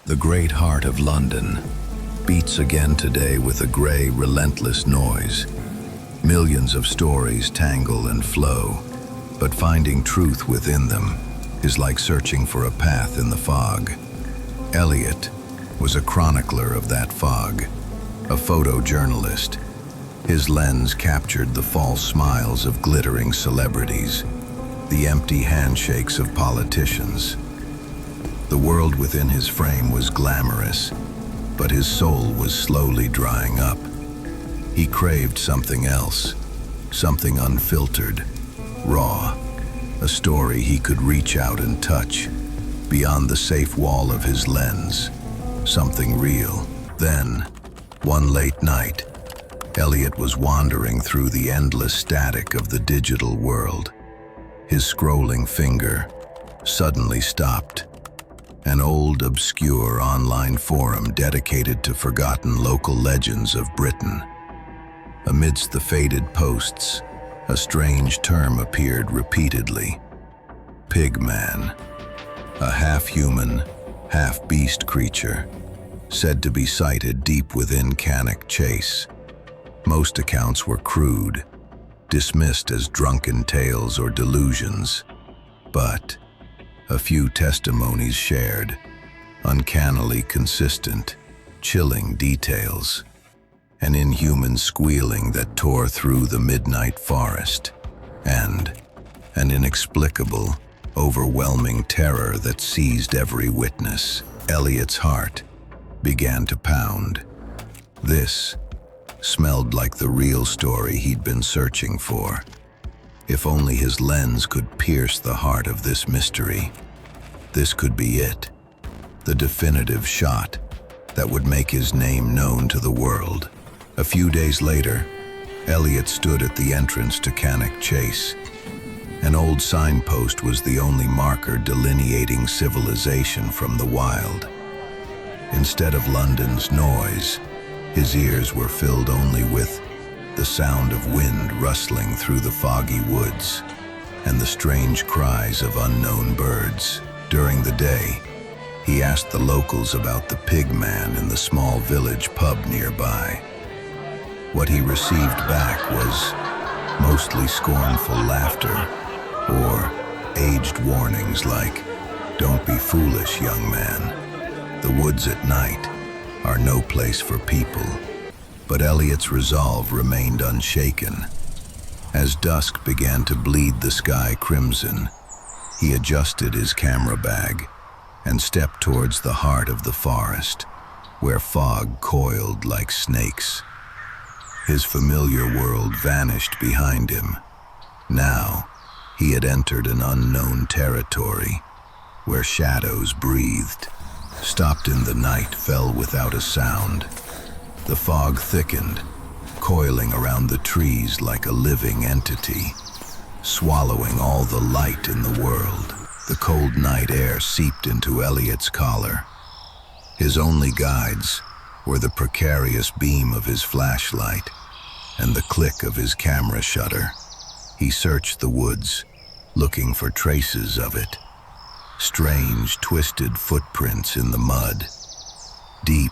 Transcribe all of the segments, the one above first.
The great heart of London beats again today with a gray, relentless noise. Millions of stories tangle and flow, but finding truth within them is like searching for a path in the fog. Eliot was a chronicler of that fog, a photojournalist. His lens captured the false smiles of glittering celebrities, the empty handshakes of politicians. The world within his frame was glamorous, but his soul was slowly drying up. He craved something else, something unfiltered, raw, a story he could reach out and touch, beyond the safe wall of his lens, something real. Then, one late night, Eliot was wandering through the endless static of the digital world. His scrolling finger suddenly stopped. An old, obscure online forum dedicated to forgotten local legends of Britain. Amidst the faded posts, a strange term appeared repeatedly. Pigman, a half-human, half-beast creature, said to be sighted deep within Cannock Chase. Most accounts were crude, dismissed as drunken tales or delusions, but a few testimonies shared, uncannily consistent, chilling details, an inhuman squealing that tore through the midnight forest, and an inexplicable, overwhelming terror that seized every witness. Eliot's heart began to pound. This smelled like the real story he'd been searching for. If only his lens could pierce the heart of this mystery. This could be it, the definitive shot that would make his name known to the world. A few days later, Eliot stood at the entrance to Cannock Chase. An old signpost was the only marker delineating civilization from the wild. Instead of London's noise, his ears were filled only with the sound of wind rustling through the foggy woods and the strange cries of unknown birds. During the day, he asked the locals about the Pigman in the small village pub nearby. What he received back was mostly scornful laughter or aged warnings like, "Don't be foolish, young man. The woods at night are no place for people." But Eliot's resolve remained unshaken. As dusk began to bleed the sky crimson, he adjusted his camera bag and stepped towards the heart of the forest, where fog coiled like snakes. His familiar world vanished behind him. Now, he had entered an unknown territory, where shadows breathed, stopped in the night, fell without a sound. The fog thickened, coiling around the trees like a living entity, swallowing all the light in the world. The cold night air seeped into Eliot's collar. His only guides were the precarious beam of his flashlight and the click of his camera shutter. He searched the woods, looking for traces of it. Strange, twisted footprints in the mud. Deep,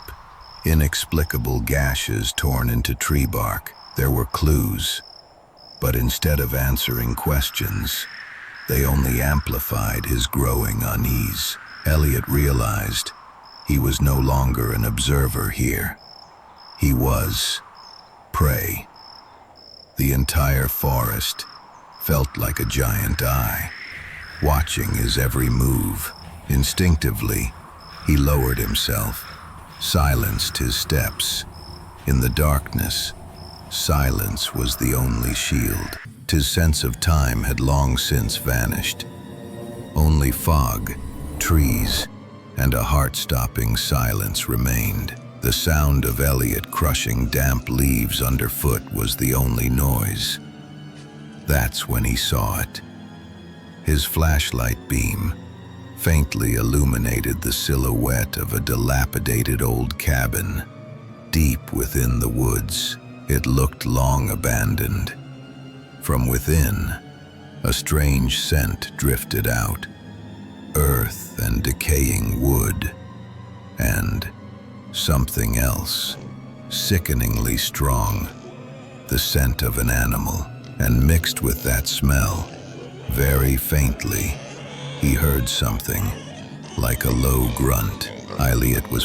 inexplicable gashes torn into tree bark. There were clues, but instead of answering questions, they only amplified his growing unease. Eliot realized he was no longer an observer here. He was prey. The entire forest felt like a giant eye, watching his every move. Instinctively, he lowered himself, silenced his steps. In the darkness, silence was the only shield. His sense of time had long since vanished. Only fog, trees, and a heart-stopping silence remained. The sound of Eliot crushing damp leaves underfoot was the only noise. That's when he saw it. His flashlight beam faintly illuminated the silhouette of a dilapidated old cabin. Deep within the woods, it looked long abandoned. From within, a strange scent drifted out, earth and decaying wood. and something else, sickeningly strong, the scent of an animal, and mixed with that smell, very faintly, he heard something, like a low grunt. Elliot was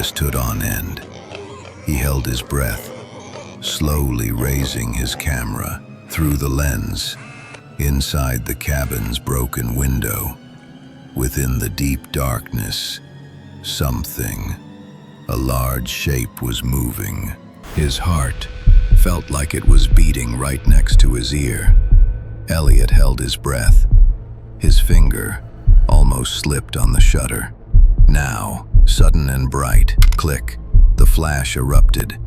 stood on end. He held his breath, slowly raising his camera through the lens, inside the cabin's broken window. Within the deep darkness, something, a large shape, was moving. His heart felt like it was beating right next to his ear. Elliot held his breath. His finger almost slipped on the shutter. Now, sudden and bright, click, the flash erupted,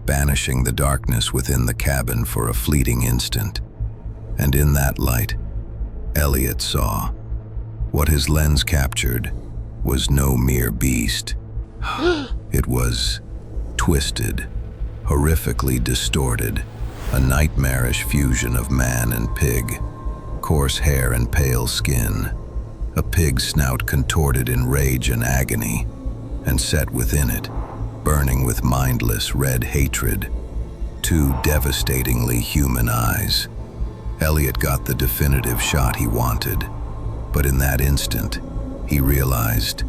banishing the darkness within the cabin for a fleeting instant. And in that light, Elliot saw what his lens captured was no mere beast. It was twisted, horrifically distorted, a nightmarish fusion of man and pig, coarse hair and pale skin, a pig's snout contorted in rage and agony, and set within it, burning with mindless red hatred, two devastatingly human eyes. Elliot got the definitive shot he wanted, but in that instant, he realized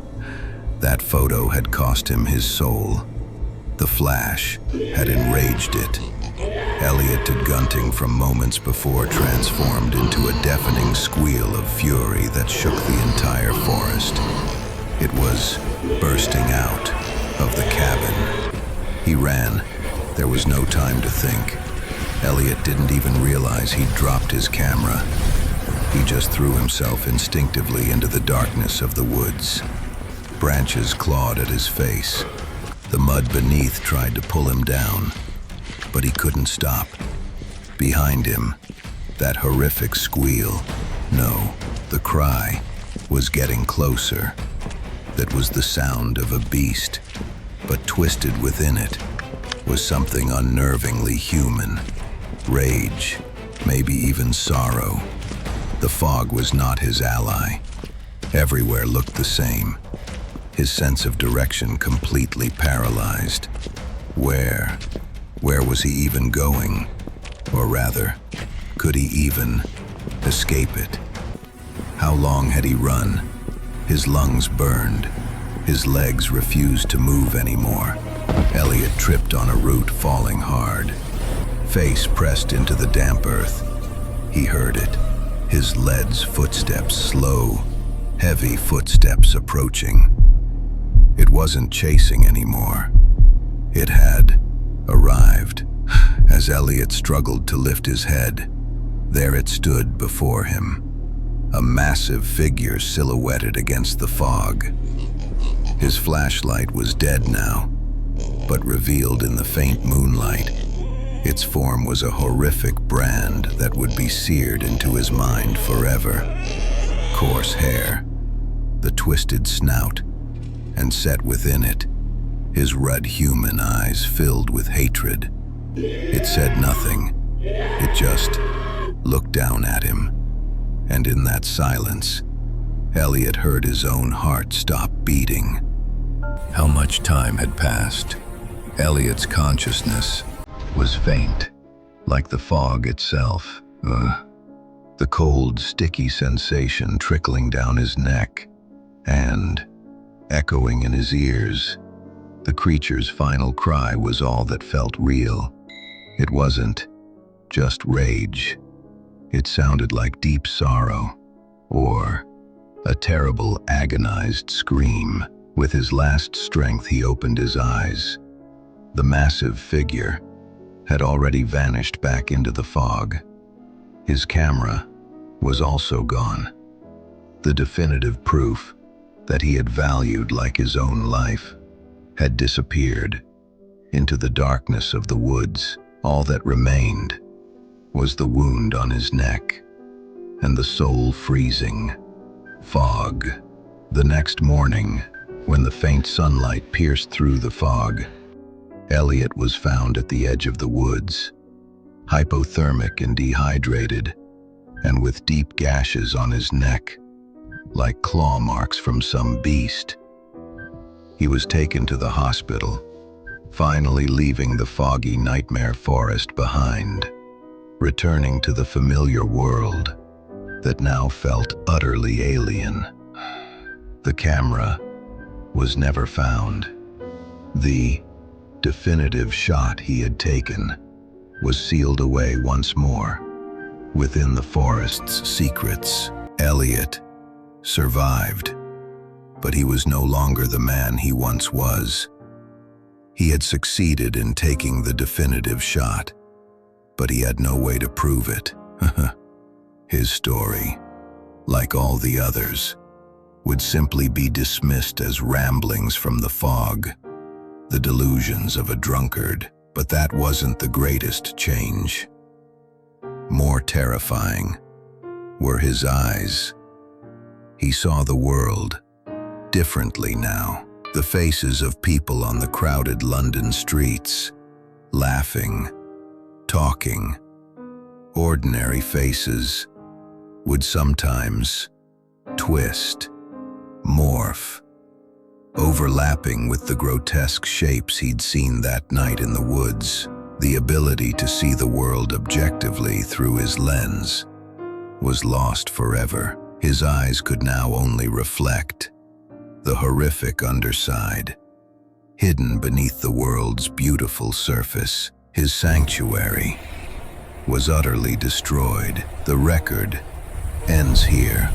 that photo had cost him his soul. The flash had enraged it. Elliot, gunting from moments before, transformed into a deafening squeal of fury that shook the entire forest. It was bursting out of the cabin. He ran. There was no time to think. Elliot didn't even realize he'd dropped his camera. He just threw himself instinctively into the darkness of the woods. Branches clawed at his face. The mud beneath tried to pull him down, but he couldn't stop. Behind him, that horrific squeal, no, the cry, was getting closer. That was the sound of a beast, but twisted within it was something unnervingly human. Rage, maybe even sorrow. The fog was not his ally. Everywhere looked the same. His sense of direction completely paralyzed. Where was he even going? Or rather, could he even escape it? How long had he run? His lungs burned. His legs refused to move anymore. Elliot tripped on a root, falling hard. Face pressed into the damp earth. He heard it. His lead's footsteps, slow, heavy footsteps approaching. It wasn't chasing anymore. It had arrived. As Elliot struggled to lift his head, there it stood before him, a massive figure silhouetted against the fog. His flashlight was dead now, but revealed in the faint moonlight, its form was a horrific brand that would be seared into his mind forever. Coarse hair, the twisted snout, and set within it, his red human eyes filled with hatred. It said nothing. It just looked down at him. And in that silence, Elliot heard his own heart stop beating. How much time had passed? Elliot's consciousness was faint, like the fog itself. The cold, sticky sensation trickling down his neck, and, echoing in his ears, the creature's final cry was all that felt real. It wasn't just rage. It sounded like deep sorrow, or a terrible, agonized scream. With his last strength, he opened his eyes. The massive figure had already vanished back into the fog. His camera was also gone. The definitive proof that he had valued like his own life had disappeared into the darkness of the woods. All that remained was the wound on his neck and the soul-freezing fog. The next morning, when the faint sunlight pierced through the fog, Elliot was found at the edge of the woods, hypothermic and dehydrated, and with deep gashes on his neck, like claw marks from some beast. He was taken to the hospital, finally leaving the foggy nightmare forest behind, returning to the familiar world that now felt utterly alien. The camera was never found. The definitive shot he had taken was sealed away once more within the forest's secrets. Elliot survived, but he was no longer the man he once was. He had succeeded in taking the definitive shot, but he had no way to prove it. His story, like all the others, would simply be dismissed as ramblings from the fog, the delusions of a drunkard. But that wasn't the greatest change. More terrifying were his eyes. He saw the world differently now. The faces of people on the crowded London streets, laughing, talking. Ordinary faces would sometimes twist, morph, overlapping with the grotesque shapes he'd seen that night in the woods. The ability to see the world objectively through his lens was lost forever. His eyes could now only reflect the horrific underside, hidden beneath the world's beautiful surface. His sanctuary was utterly destroyed. The record ends here.